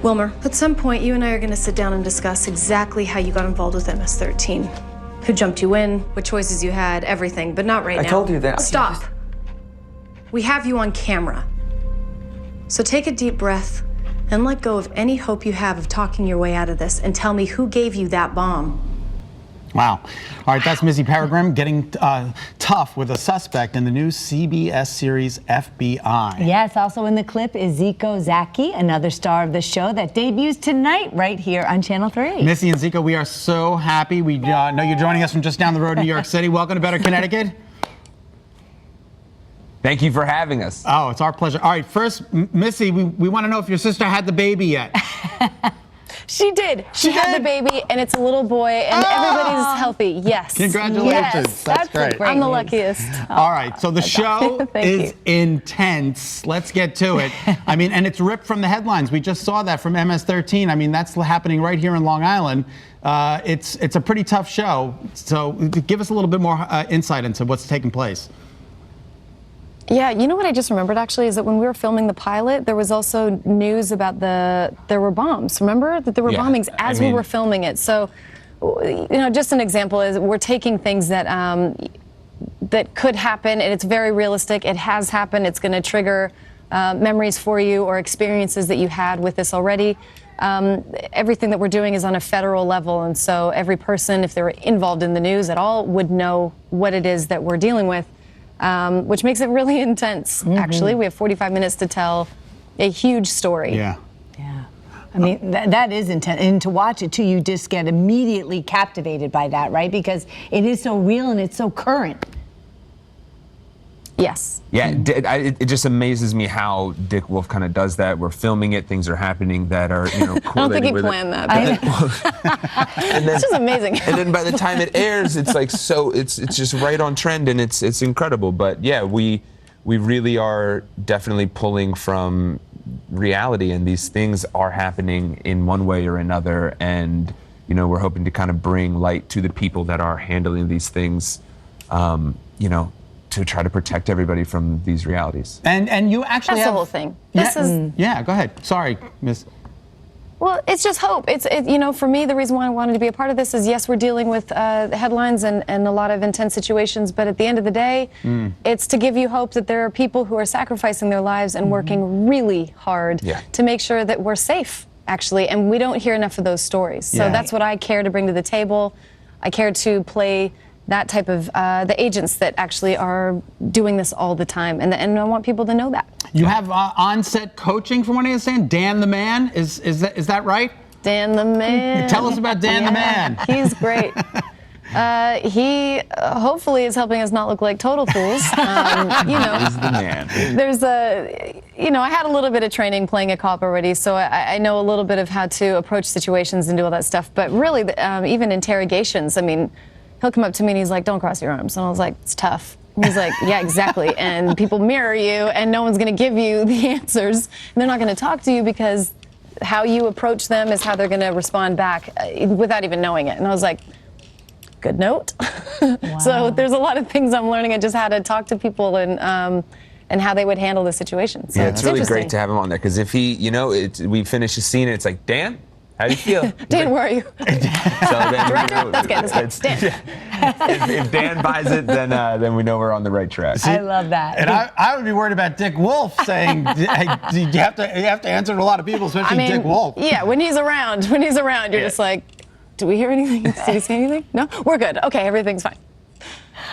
Wilmer, at some point, you and I are going to sit down and discuss exactly how you got involved with MS-13. Who jumped you in, what choices you had, everything, but not right now. I told you that. Stop. We have you on camera. So take a deep breath and let go of any hope you have of talking your way out of this and tell me who gave you that bomb. Wow. All right, that's Missy Peregrine getting tough with a suspect in the new CBS series FBI. Yes, also in the clip is Zico Zaki, another star of the show that debuts tonight right here on Channel 3. Missy and Zico, we are so happy. We know you're joining us from just down the road in New York City. Welcome to Better Connecticut. Thank you for having us. Oh, it's our pleasure. All right, first, Missy, we want to know if your sister had the baby yet. She did. She had the baby, and it's a little boy, and everybody's healthy. Yes. Congratulations. Yes. That's great. I'm the luckiest. All right, so the show is intense. Let's get to it. I mean, and it's ripped from the headlines. We just saw that from MS-13. I mean, that's happening right here in Long Island. It's a pretty tough show. So give us a little bit more insight into what's taking place. Yeah, you know what I just remembered actually is that when we were filming the pilot, there was also news about there were bombs. Remember that there were bombings as we were filming it. So, you know, just an example is we're taking things that that could happen, and it's very realistic. It has happened. It's going to trigger memories for you or experiences that you had with this already. Everything that we're doing is on a federal level, and so every person, if they're involved in the news at all, would know what it is that we're dealing with. Which makes it really intense, actually. We have 45 minutes to tell a huge story. Yeah. Yeah. I mean, that is intense. And to watch it, too, you just get immediately captivated by that, right? Because it is so real and it's so current. Yes. Yeah, it just amazes me how Dick Wolf kind of does that. We're filming it, things are happening that are, you know, correlated I don't think he with planned it. that. And then, It's just amazing. And then by the time it airs, it's like it's just right on trend, and it's incredible. But yeah, we really are definitely pulling from reality, and these things are happening in one way or another. And you know, we're hoping to kind of bring light to the people that are handling these things. You know, to try to protect everybody from these realities. And you actually That's have the whole thing. Yeah, go ahead. Sorry, Miss. Well, it's just hope. You know, for me, the reason why I wanted to be a part of this is, yes, we're dealing with headlines and a lot of intense situations, but at the end of the day, it's to give you hope that there are people who are sacrificing their lives and working really hard to make sure that we're safe, actually, and we don't hear enough of those stories. So that's what I care to bring to the table. I care to play that type of, the agents that actually are doing this all the time, and I want people to know that. You have on-set coaching, from what I understand. Dan the Man, is that right? Dan the Man. Tell us about Dan the Man. He's great. He hopefully is helping us not look like total fools. You know, He's the man. there's you know, I had a little bit of training playing a cop already, so I know a little bit of how to approach situations and do all that stuff. But really, even interrogations, I mean, he'll come up to me and he's like, "Don't cross your arms," and I was like, "It's tough." And he's like, "Yeah, exactly." And people mirror you, and no one's going to give you the answers, and they're not going to talk to you because how you approach them is how they're going to respond back without even knowing it. And I was like, good note. Wow. So there's a lot of things I'm learning and just how to talk to people and how they would handle the situation. So yeah, it's really great to have him on there, because if he, you know, we finish a scene and it's like, "Dan, how do you feel?" Dan, where are you? So then, Director, let's get this. Dan. If Dan buys it, then we know we're on the right track. I love that. And I would be worried about Dick Wolf saying, hey, you have to answer to a lot of people, especially Dick Wolf. Yeah, when he's around, you're just like, "Do we hear anything? Did he say anything? No? We're good. Okay, everything's fine."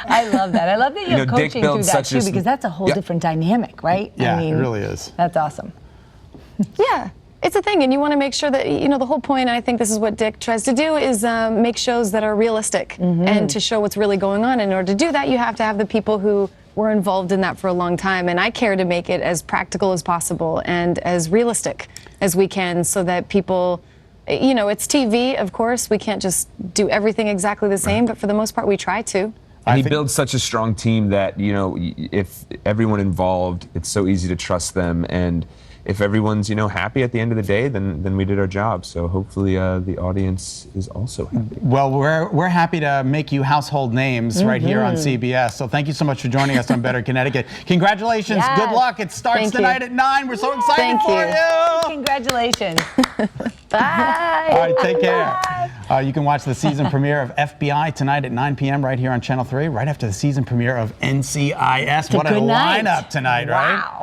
I love that. I love that you're Dick coaching through builds that such too, because that's a whole different dynamic, right? Yeah, I mean, it really is. That's awesome. Yeah. It's a thing, and you want to make sure that, you know, the whole point, and I think this is what Dick tries to do, is make shows that are realistic and to show what's really going on. In order to do that, you have to have the people who were involved in that for a long time, and I care to make it as practical as possible and as realistic as we can so that people, you know, it's TV, of course. We can't just do everything exactly the same, but for the most part, we try to. And he builds such a strong team that, you know, if everyone involved, it's so easy to trust them. And if everyone's happy at the end of the day, then we did our job. So hopefully the audience is also happy. Well, we're happy to make you household names right here on CBS. So thank you so much for joining us on Better Connecticut. Congratulations. Yes. Good luck. It starts tonight at 9. We're so excited for you. Congratulations. Bye. All right, take care. You can watch the season premiere of FBI tonight at 9 p.m. right here on Channel 3, right after the season premiere of NCIS. What a good night. lineup tonight, right? Wow.